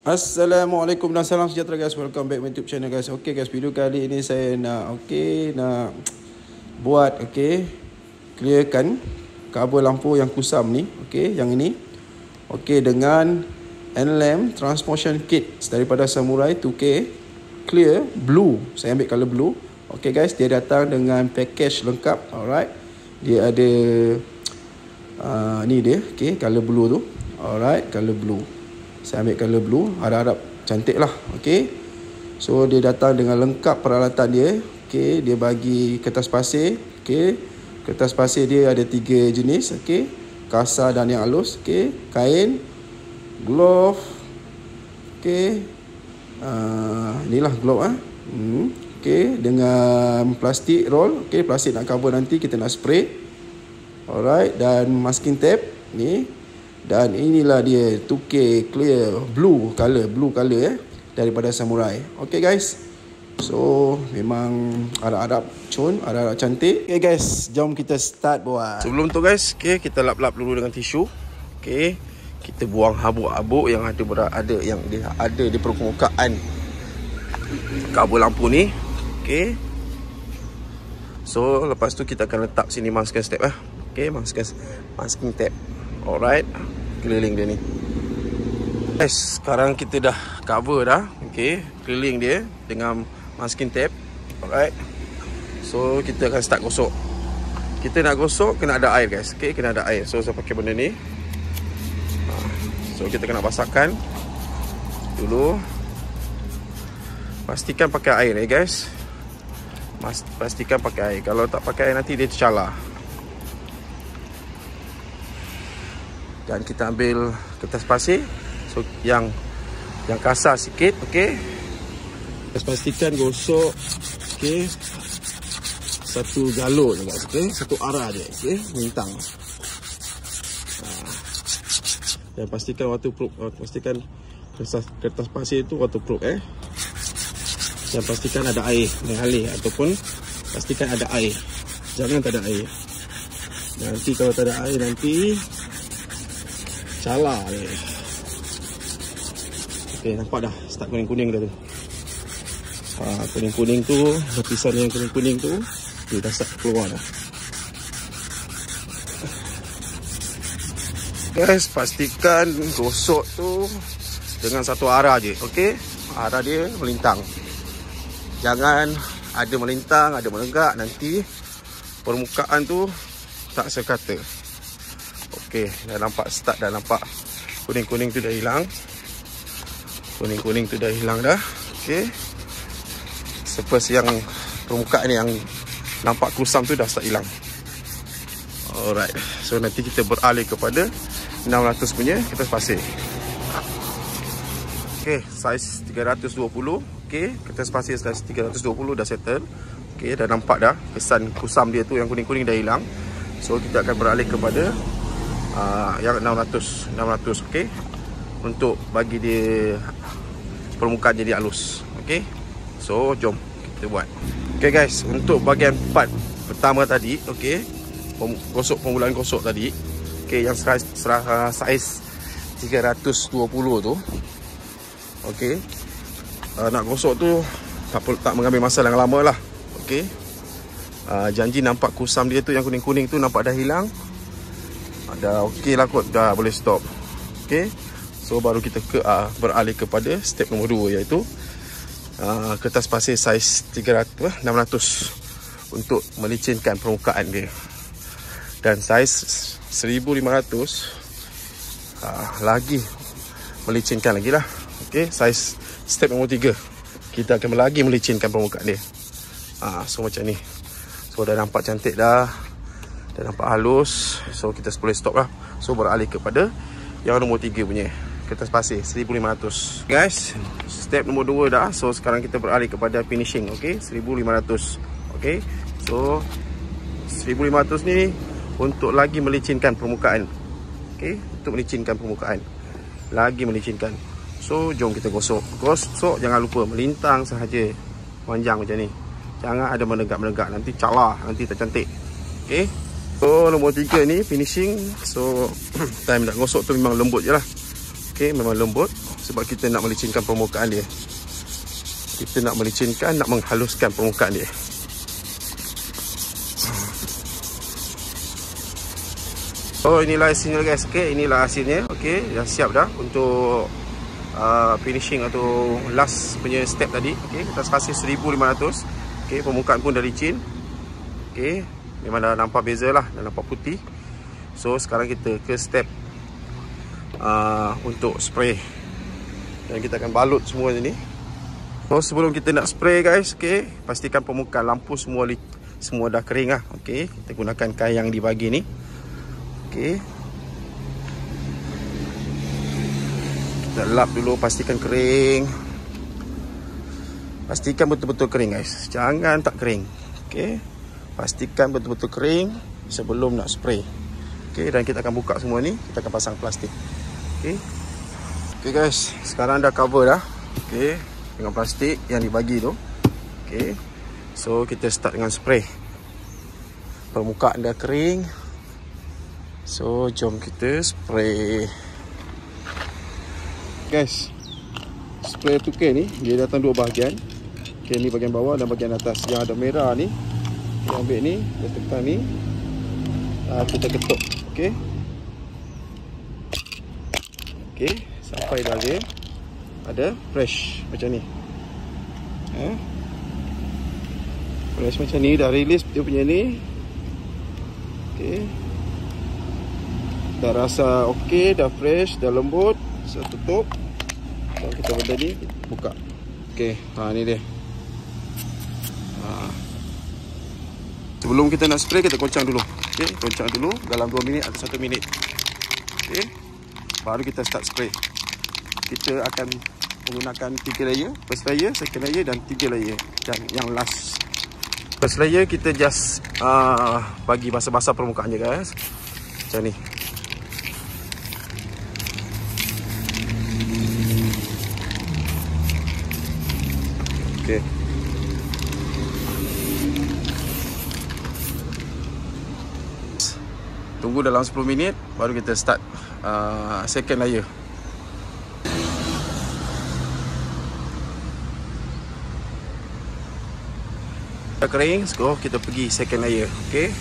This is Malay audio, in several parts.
Assalamualaikum dan salam sejahtera guys. Welcome back my YouTube channel guys. Okay guys, video kali ini saya nak buat clearkan kabel lampu yang kusam ni. Yang ini. Dengan NLAM Transmotion Kit daripada Samurai 2K Clear Blue. Saya ambil color blue. Okay guys, dia datang dengan package lengkap. Alright. Dia ada ni dia, color blue tu. Alright, color blue. Saya ambil color blue, harap-harap cantik lah. So dia datang dengan lengkap peralatan dia. Dia bagi kertas pasir. Kertas pasir dia ada 3 jenis. Kasar dan yang halus. Kain, glove. Inilah glove dengan plastik roll. Plastik nak cover nanti kita nak spray. Alright, dan masking tape ni. Dan inilah dia 2K Clear Blue color daripada Samurai. Guys. So memang harap-harap cun, harap-harap cantik. Guys, jom kita start buat. Sebelum tu guys, kita lap-lap dulu dengan tisu. Kita buang habuk-habuk yang ada di permukaan kabel lampu ni. So lepas tu kita akan letak sini masking tape masking tape. Alright, keliling dia ni. Guys, sekarang kita dah cover dah. Keliling dia dengan masking tape. Alright. So kita akan start gosok. Kita nak gosok kena ada air guys. Kena ada air. So saya pakai benda ni. So kita kena basahkan dulu. Pastikan pakai air guys. Pastikan pakai air. Kalau tak pakai air nanti dia tercalar. Dan kita ambil kertas pasir. So yang kasar sikit. Kita pastikan gosok satu galon guys. Satu arah je. Melintang. Dan pastikan waterproof. Pastikan kertas pasir itu waterproof. Dan pastikan ada air mengalir. Ataupun pastikan ada air. Jangan tak ada air. Nanti kalau tak ada air nanti calar ni. Nampak dah start kuning-kuning dah tu. Kuning-kuning tu, lapisan yang kuning-kuning tu dia dah start keluar dah. Guys, pastikan gosok tu dengan satu arah je. Arah dia melintang. Jangan ada melintang, ada melenggak, nanti permukaan tu tak sekata. Dah nampak start, dah nampak kuning-kuning tu dah hilang. Kuning-kuning tu dah hilang dah. Surface yang permukaan yang nampak kusam tu dah start hilang. Alright. So nanti kita beralih kepada 600 punya kertas pasir. Saiz 320. Kertas pasir saiz 320 dah settle. Dah nampak dah kesan kusam dia tu yang kuning-kuning dah hilang. So kita akan beralih kepada yang 600 untuk bagi dia permukaan jadi halus. So jom kita buat. Guys, untuk bahagian part pertama tadi, permulaan gosok tadi, yang saiz 320 tu, nak gosok tu tak mengambil masa yang lama lah. Janji nampak kusam dia tu yang kuning-kuning tu nampak dah hilang. Dah lah kot, dah boleh stop. So baru kita beralih kepada step nombor 2, iaitu kertas pasir saiz 600 untuk melicinkan permukaan dia. Dan saiz 1500 lagi melicinkan lagi lah. Saiz step nombor 3, kita akan lagi melicinkan permukaan dia. So macam ni. So dah nampak cantik dah. Dah nampak halus. So kita boleh stop lah. So beralih kepada yang nombor 3 punya kertas pasir 1500. Guys, step nombor 2 dah. So sekarang kita beralih kepada finishing. 1500. So 1500 ni untuk lagi melicinkan permukaan. Untuk melicinkan permukaan. Lagi melicinkan. So jom kita gosok. Gosok jangan lupa melintang sahaja. Panjang macam ni. Jangan ada menegak-menegak, nanti calar, nanti tak cantik. So nombor 3 ni finishing. So time nak gosok tu memang lembut je lah. Memang lembut. sebab kita nak melicinkan permukaan dia. Kita nak melicinkan, nak menghaluskan permukaan dia. So inilah hasilnya guys. Okay, inilah hasilnya. Okay, dah siap dah untuk finishing atau last punya step tadi. Okay, kita kasih 1500. Okay, permukaan pun dah licin. Okay, memang dah nampak beza lah, dah nampak putih. So sekarang kita ke step untuk spray. Dan kita akan balut semua ni. So sebelum kita nak spray guys, okay, pastikan permukaan lampu semua dah kering lah. Okay, kita gunakan kain yang dibagi ni. Okay, kita lap dulu, pastikan kering. Pastikan betul-betul kering guys, jangan tak kering. Okay, pastikan betul-betul kering sebelum nak spray. Okay, dan kita akan buka semua ni, kita akan pasang plastik. Okay, okay guys, sekarang dah cover dah. Okay, dengan plastik yang dibagi tu. Okay, so kita start dengan spray. Permukaan dah kering. So jom kita spray. Guys, spray tukai ni dia datang dua bahagian. Okay, ni bahagian bawah dan bahagian atas. Yang ada merah ni, kita ambil ni, kita tekan ni, kita ketuk. Okay, okay, sampai dah ada fresh macam ni. Fresh macam ni, dah release dia punya ni. Okay, dah rasa okey, dah fresh, dah lembut. Saya tutup dan kita benda ni buka. Okey, ni dia. Sebelum kita nak spray, kita goncang dulu. Okey, goncang dulu dalam 2 minit atau 1 minit. Okey, baru kita start spray. Kita akan menggunakan 3 layer, first layer, second layer dan 3 layer. Dan yang last, first layer kita just bagi basah-basah permukaan je guys. Macam ni. Okay. Tunggu dalam 10 minit baru kita start second layer. Dah kering, so kita pergi second layer. Okay.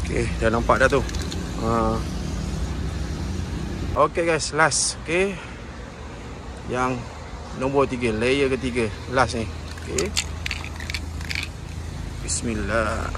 Okay, dah nampak dah tu. Okay guys, last. Okay, yang nombor 3, layer ketiga, last ni. Okay, bismillah.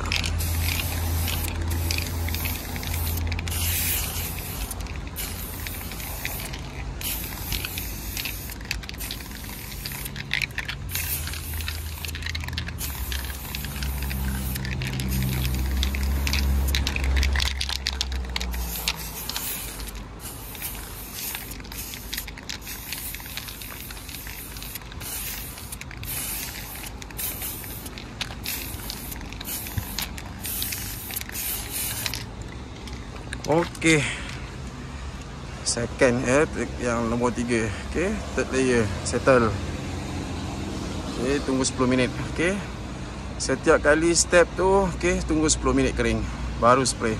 Okey, second yang nombor 3. Okey, third layer settle. Okey, tunggu 10 minit. Okey, setiap kali step tu, okey, tunggu 10 minit kering baru spray.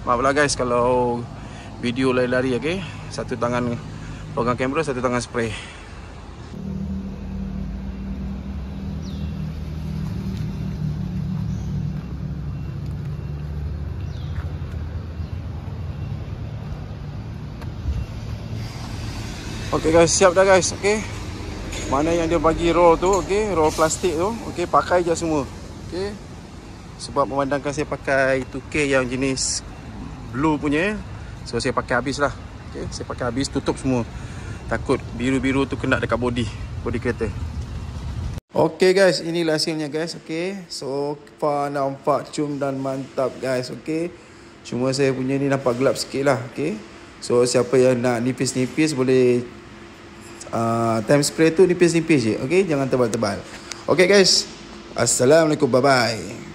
Maaflah guys kalau video lari-lari. Okey, satu tangan pegang kamera, satu tangan spray. Okey guys, siap dah guys. Okey, mana yang dia bagi roll tu, okey, roll plastik tu, okey, pakai je semua. Okey, sebab memandangkan saya pakai 2K yang jenis blue punya, so saya pakai habis lah. Okey, saya pakai habis, tutup semua. Takut biru-biru tu kena dekat body kereta. Okey guys, inilah hasilnya guys. Okey, so far nampak cium dan mantap guys. Okey, cuma saya punya ni nampak gelap sikit lah. Okey, so siapa yang nak nipis-nipis boleh Time spray tu nipis-nipis je. Okay, jangan tebal-tebal. Okay guys, assalamualaikum, bye bye.